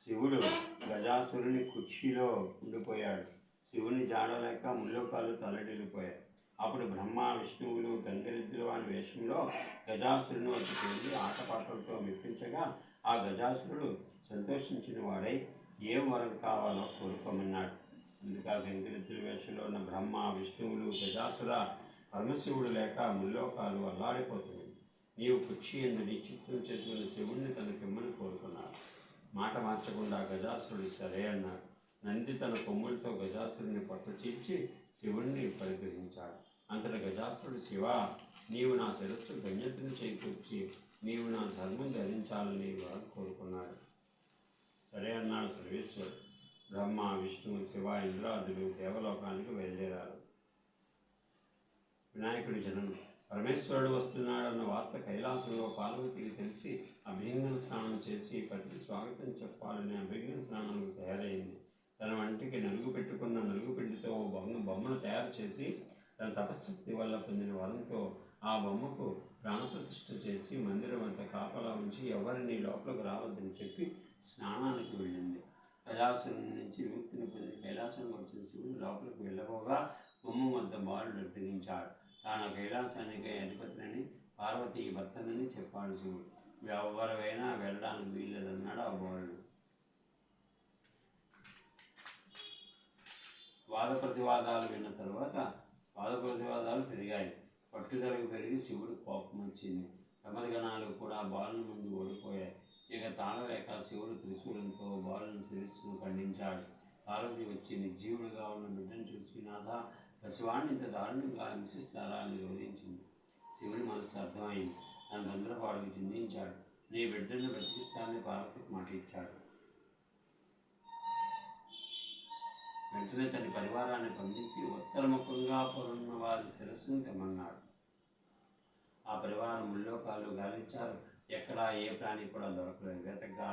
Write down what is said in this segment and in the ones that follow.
శివుడు గజాసురుని కుర్చీలో ఉండిపోయాడు. శివుని జాడలేక ముల్లోకాలు తలడిల్లిపోయాయి. అప్పుడు బ్రహ్మ విష్ణువులు గంగరిద్దులు వాని వేషంలో గజాసురుని వద్దకు వెళ్ళి ఆటపాటలతో మెప్పించగా ఆ గజాసురుడు సంతోషించిన వాడై ఏం వరం కావాలో కోరుకోమన్నాడు. అందుకే గంగరిద్దుల వేషంలో ఉన్న బ్రహ్మ విష్ణువులు గజాసుర పరమశివుడు లేక ముల్లోకాలు అల్లాడిపోతుంది. నీవు కుర్చీ ఎందు నీ చిత్తం చేసుకున్న శివుణ్ణి తనకిమ్మని కోరుకున్నాడు. మాట మార్చకుండా గజాసురుడు సరే అన్నాడు. నంది తన కొమ్ములతో గజాసురుని పట్టు చీల్చి శివుణ్ణి పరిగ్రహించాడు. అంతట గజాసురుడు, శివ, నీవు నా శిరస్సు గణ్యతను చేకూర్చి నీవు నా ధర్మం ధరించాలని వారు కోరుకున్నాడు. సరే అన్నాడు సర్వేశ్వరుడు. బ్రహ్మ విష్ణువు శివ ఇంద్రాదులు దేవలోకానికి బయలుదేరారు. వినాయకుడి జననం. పరమేశ్వరుడు వస్తున్నాడన్న వార్త కైలాసంలో పార్వతికి తెలిసి అభింగన స్నానం చేసి పతికి స్వాగతం చెప్పాలని అభింగన స్నానానికి తయారైంది. తన వంటికి నలుగు పెట్టుకున్న నలుగు పిండితో బొమ్మను తయారు చేసి తన తపశక్తి వల్ల పొందిన వరంతో ఆ బొమ్మకు ప్రాణప్రతిష్ఠ చేసి మందిరం అంతా కాపలా ఉంచి ఎవరిని లోపలికి రావద్దని చెప్పి స్నానానికి వెళ్ళింది. కైలాసం నుంచి విముక్తిని పొంది కైలాసం వచ్చిన శివుడు లోపలికి వెళ్ళబోగా బొమ్మ వద్ద బాలుడు అడ్డగించాడు. తాను కైలాసానికి అధిపతిని పార్వతీ భర్తనని చెప్పాడు శివుడు. ఎవరైనా వెళ్ళడానికి వీల్లేదన్నాడు ఆ బాలుడు. వాద ప్రతివాదాలు విన్న తర్వాత వాదప్రతివాదాలు పెరిగాయి. పట్టుదలకు పెరిగి శివుడు కోపం వచ్చింది. ప్రమదగణాలు కూడా బాలుని ముందు ఓడిపోయాయి. ఇక తాళలేక శివుడు త్రిశూలంతో బాలుని శిరస్సును ఖండించాడు. పార్వతి వచ్చి నిర్జీవుడిగా ఉన్న బిడ్డను చూసి, నాథ, పసివాడిని ఇంత దారుణంగా హింసిస్తారా అని రోధించింది. శివుని మనస్సు అర్థమైంది. తన తొందరపాటుకు చిందించాడు. నీ బిడ్డను బ్రతికిస్తానని పార్వతికి మాట ఇచ్చాడు. వెంటనే తన పరివారాన్ని పంపించి ఉత్తరముఖంగా పొరున్న వారి శిరస్సును తెమ్మన్నాడు. ఆ పరివారం ముల్లోకాలు గాలించారు. ఎక్కడా ఏ ప్రాణి కూడా దొరకలేదు. వెతగ్గా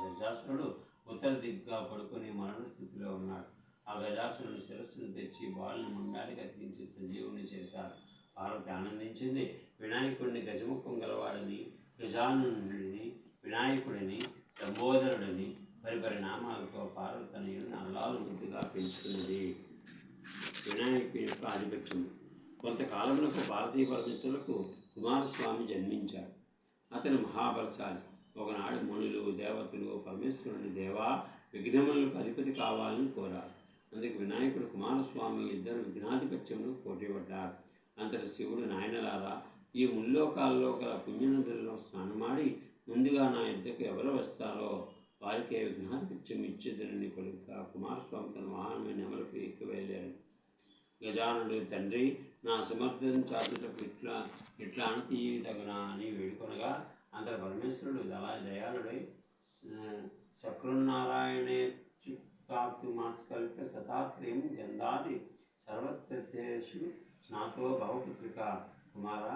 గజాసురుడు ఉత్తర దిగ్గా పడుకుని మరణ స్థితిలో ఉన్నాడు. ఆ గజాసురుని శిరస్సును తెచ్చి బాలుని ముండానికి అతికించి సంజీవుని చేశారు. పార్వతి ఆనందించింది. వినాయకుడిని గజముఖం గలవాడని, గజాననుడిని, వినాయకుడిని, లంబోదరుడిని పరిపరిణామాలతో పార్వతనయుడిని అల్లాలు ముద్దుగా పెంచుతున్నది. వినాయకుడి యొక్క ఆధిపత్యం. కొంతకాలంలో భారతీయ పరమేశ్వరులకు కుమారస్వామి జన్మించాడు. అతను మహాబలశాలి. ఒకనాడు మునులు దేవతలు పరమేశ్వరుని దేవా, విఘ్నములకు అధిపతి కావాలని కోరారు. అందుకు వినాయకుడు కుమారస్వామి ఇద్దరు విఘ్నాధిపత్యంలో పోటీపడ్డారు. అంతటి శివుడు, నాయనలారా, ఈ ముల్లోకాల్లో గల పుణ్యనదులలో స్నానమాడి ముందుగా నా యుద్ధకు ఎవరు వస్తారో వారికే విఘ్నాధిపత్యం ఇచ్చేదనని పలుగా కుమారస్వామి తన వాహనమైన నెమలకు ఎక్కి వెళ్ళాడు. గజానుడు, తండ్రి, నా సమర్థం చాటుటకు ఇట్లా అనతీయదగునా అని వేడుకొనగా అంతటి పరమేశ్వరుడు దయాళుడై శక్రునారాయణే చుక్తాత్తు మాస్కల్ప్య శతాత్రయం గంధాది సర్వత్రేషు స్నాతో భవపుత్రిక. కుమార,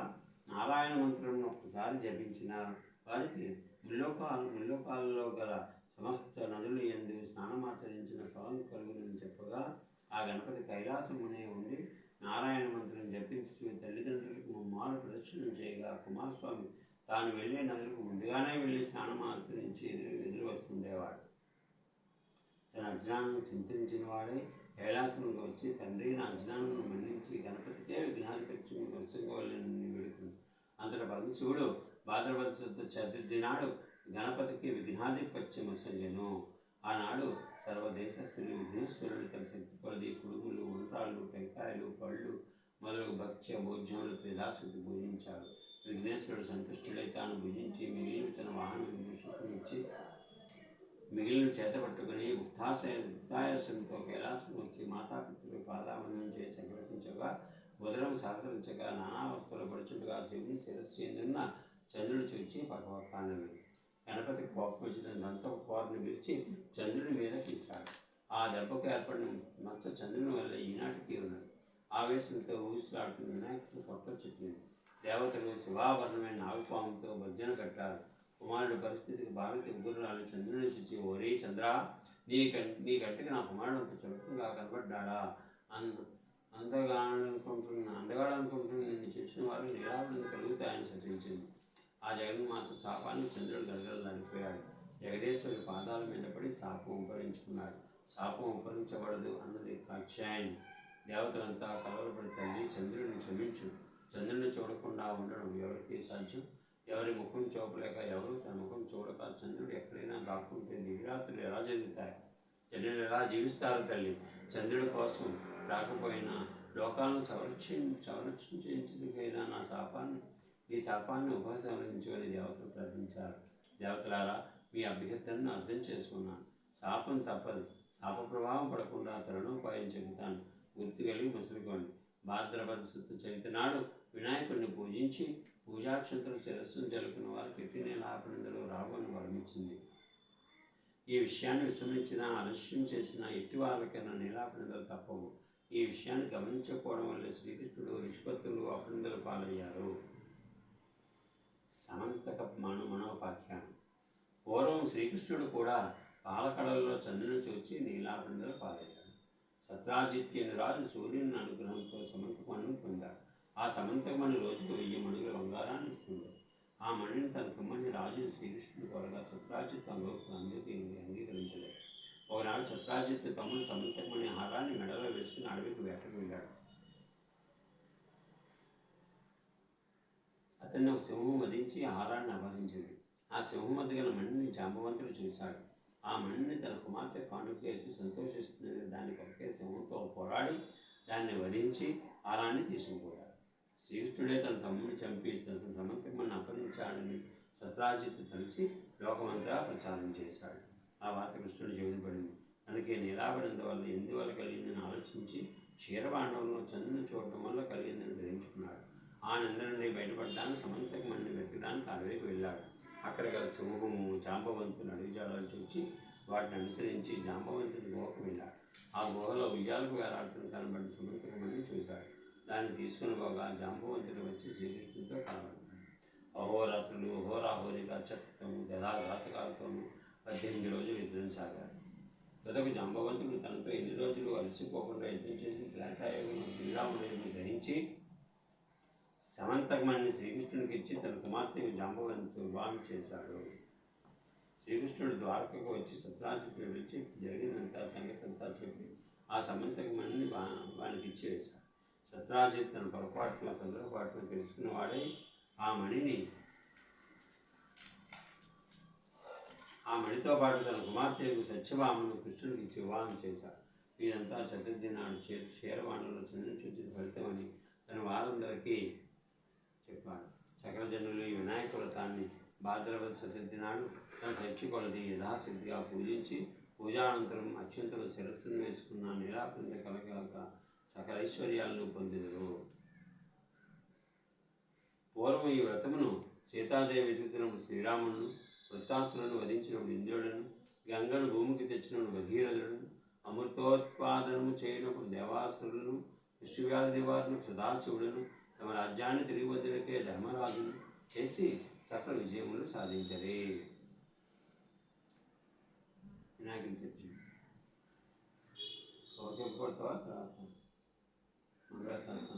నారాయణ మంత్రం ఒక్కసారి జపించిన వారికి ముల్లోకాలలో గల సమస్త నదులు యందు స్నానమాచరించిన ఫలం కలుగునని చెప్పగా ఆ గణపతి కైలాసమునే ఉండి నారాయణ మంత్రం జపించు తల్లిదండ్రులకు ముమ్మారు ప్రదర్శనం చేయగా కుమారస్వామి తాను వెళ్ళే నదులకు ముందుగానే వెళ్ళి స్నానమాచరించి ఎదురు వస్తుండేవాడు. తన అజ్ఞానం చింతించిన వాడే కైలాసంకి వచ్చి, తండ్రి, నా అజ్ఞానం మన్నించి గణపతికే విఘ్నాధిపత్యం వసంగవల్లని వేడుకుంది. అంతట పరమశివుడు భాద్రపద శుద్ధ చతుర్థి నాడు గణపతికి విఘ్నాధిపత్యం వసంగెను. ఆనాడు సర్వదేశస్థులు విఘ్నేశ్వరుడు తన శక్తి కొలది కుడుములు, ఉండ్రాళ్ళు, టెంకాయలు, పళ్ళు మొదలగు భక్ష్య భోజ్యములతో యథాశక్తి పూజించారు. విఘ్నేశ్వరుడు సంతుష్టుడై తాను భుజించి మిగిలిన తన వాహనం ఇచ్చి మిగిలిన చేతపట్టుకుని గుప్తాయాసంతో కైలాసం వచ్చి మాతాపితృలు పాదావందనం చేసి సంకల్పించగా ఉదరం సహకరించగా నానా వస్తువులు పడుచుండగా శివుని శిరస్సు ఎందున్న చంద్రుడు చూచి పకపకానవి. గణపతి కోపం వచ్చిన దంతో కోరను విరిచి చంద్రుడి మీద తీశాడు. ఆ దెబ్బకు ఏర్పడిన మచ్చ చంద్రుని వల్ల ఈనాటికి ఉన్నది. ఆవేశంతో ఊసిలాడుతున్న వినాయకుడు పొట్ట చుట్టింది. దేవతలు శివాభరణమైన నాగస్వామితో భర్జన కట్టారు. కుమారుడి పరిస్థితికి పార్వతి ఉగ్గురాలు చంద్రుని చూచి, ఓరే చంద్ర, నీ కంటికి నా కుమారుడు అంత చురుకుగా కనబడ్డాడా? అందగాడనుకుంటున్న నిన్ను చూసిన వారు నిరావరణ కలుగుతాయని శపించింది. ఆ జగన్మాత శాపాన్ని చంద్రుడు గలగలలాడిపోయాడు. జగదీశ్వరుడి పాదాల మీద పడి శాపం ఉపరించుకున్నాడు. శాపం ఉపరించబడదు అన్నది కాక్షాయని. దేవతలంతా కలవరపడి, తల్లి చంద్రుడిని క్షమించు, చంద్రుడిని చూడకుండా ఉండడం ఎవరికి సాధ్యం? ఎవరి ముఖం చూపలేక, ఎవరు తన ముఖం చూడక చంద్రుడు ఎక్కడైనా దాక్కుంటే దివిరాత్రులు ఎలా జరుగుతాయి? జనులు ఎలా జీవిస్తారు తల్లి? చంద్రుడి కోసం రాకపోయినా లోకాలను సంరక్షించేందుకైనా ఈ శాపాన్ని ఉపసంహరించుకొని దేవతలు ప్రార్థించారు. దేవతలారా, మీ అభ్యర్థనను అర్థం చేసుకున్నాను. శాపం తప్పదు. శాప ప్రభావం పడకుండా తరుణోపాయం చెబుతాను. గుర్తు కలిగి మసులుకోండి. భాద్రపద శుద్ధ చవితి నాడు వినాయకుడిని పూజించి పూజాక్షంతలు శిరస్సును జలుపుకున్న వారికి ఎట్టి నేలాపనిందలో రావని వరమించింది. ఈ విషయాన్ని విస్మరించిన, ఆలస్యం చేసిన ఎట్టి వాళ్ళకైనా నీలాపనిందలు తప్పవు. ఈ విషయాన్ని గమనించకపోవడం వల్ల శ్రీకృష్ణుడు ఋషిపత్తులు అపనిందలు పాలయ్యారు. సమంతక మనోపాఖ్యానం. పూర్వం శ్రీకృష్ణుడు కూడా పాలకడల్లో చంద్రుని చూచి నీలాపనిందలు పాలయ్యాడు. సత్రాజిత్యుని రాజు సూర్యుని అనుగ్రహంతో సమంతకమణిని పొందాడు. ఆ సమంతకమణి రోజుకు 1000 మణుల బంగారాన్ని ఇస్తుంది. ఆ మణిని తన కుమ్మని రాజుని శ్రీకృష్ణుడు కోరగా సత్రాజిత్ అందుకు అంగీకరించలేదు. ఒకనాడు సత్రాజిత్ తమ్ముడు సమంతకమణి హారాన్ని మెడలో వేసుకుని అడవికి వేటకు వెళ్ళాడు. అతన్ని ఒక సింహం వధించి హారాన్ని అపహరించింది. ఆ సింహం వద్ద గల మణిని జాంబవంతుడు చూశాడు. ఆ మణిని తన కుమార్తె కానుక ఇచ్చి సంతోషిస్తుందని దానికి ఒకే సింహంతో పోరాడి దాన్ని వధించి హారాన్ని తీసుకుపోయాడు. శ్రీకృష్ణుడే తన తమ్ముడిని చంపి సమంతకమణిని అపహరించాడని సత్రాజిత్ తలిచి లోకమంతా ప్రచారం చేశాడు. ఆ వార్త కృష్ణుడు చెవిన పడింది. తనకి నీలాపడినందువల్ల ఎందువల్ల కలిగిందని ఆలోచించి క్షీరపాండవంలో చంద్రుని చూడటం వల్ల కలిగిందని గ్రహించుకున్నాడు. ఆ నింద నుండి బయటపడడానికి సమంతకమణిని వెతకడానికి అడవికి వెళ్ళాడు. అక్కడ గల సింహము జాంబవంతుని అడుగుజాడలు చూచి వాటిని అనుసరించి జాంబవంతుని గుహకు వెళ్ళాడు. ఆ గుహలో ఉయ్యాలకు వేలాడుతున్న కనబడిన సమంతకమణిని చూశాడు. దాన్ని తీసుకుని పోగా జాంబవంతుడు వచ్చి శ్రీకృష్ణుడితో కనబడ్డాడు. అహోరాత్రులు హోరాహోరిగా చట్టము గదాఘాతకాలతోనూ 18 రోజులు యుద్ధం సాగారు. తుదకు జాంబవంతుడు తనతో ఎన్ని రోజులు అలసిపోకుండా యుద్ధం చేసి త్రేతాయుగంలో శ్రీరాముడిని గ్రహించి సమంతకమణిని శ్రీకృష్ణుడికి ఇచ్చి తన కుమార్తెకు జాంబవంతుడు వివాహం చేశాడు. శ్రీకృష్ణుడు ద్వారకకు వచ్చి సత్రాజిత్తుని పిలిచి జరిగినంత సంగతి అంతా చెప్పి ఆ సమంతకమణిని వానికి ఇచ్చి వేశాడు. సత్రాజిత్ తన పొరపాటున తొందరపాటును తెలుసుకున్నవాడై ఆ మణితో పాటు తన కుమార్తెకు సత్యభామను కృష్ణుడికి ఇచ్చి వివాహం చేశాడు. ఇదంతా చతుర్థి నాడు క్షీరవాణంలో చంద్రుని చూచిన ఫలితమని తన వారందరికీ చెప్పాడు. సకల జనులు ఈ వినాయక వ్రతాన్ని భాద్రపద చతుర్థి నాడు తన శక్తి కొలది యథాశక్తిగా పూజించి పూజానంతరం అత్యంతలు శిరస్సును వేసుకున్న నీలాపనింద కలగాక సకల ఐశ్వర్యాలను పొందిదరు. పూర్వం ఈ వ్రతమును సీతాదేవి వెతుకుతున్నప్పుడు శ్రీరాములను, వృత్తాసులను వధించినప్పుడు ఇంద్రుడును, గంగను భూమికి తెచ్చినప్పుడు భగీరథుడును, అమృతోత్పాదనము చేయనప్పుడు దేవాసురులను, విష్ణువ్యాధి నివారణకు సదాశివుడును, తమ రాజ్యాన్ని తిరిగి వదిలికే ధర్మరాజును చేసి సకల విజయములు సాధించరే. వినాయకుడికి తెచ్చింది ఓకే కొడతావా తర్వాత మంగళాశాసనం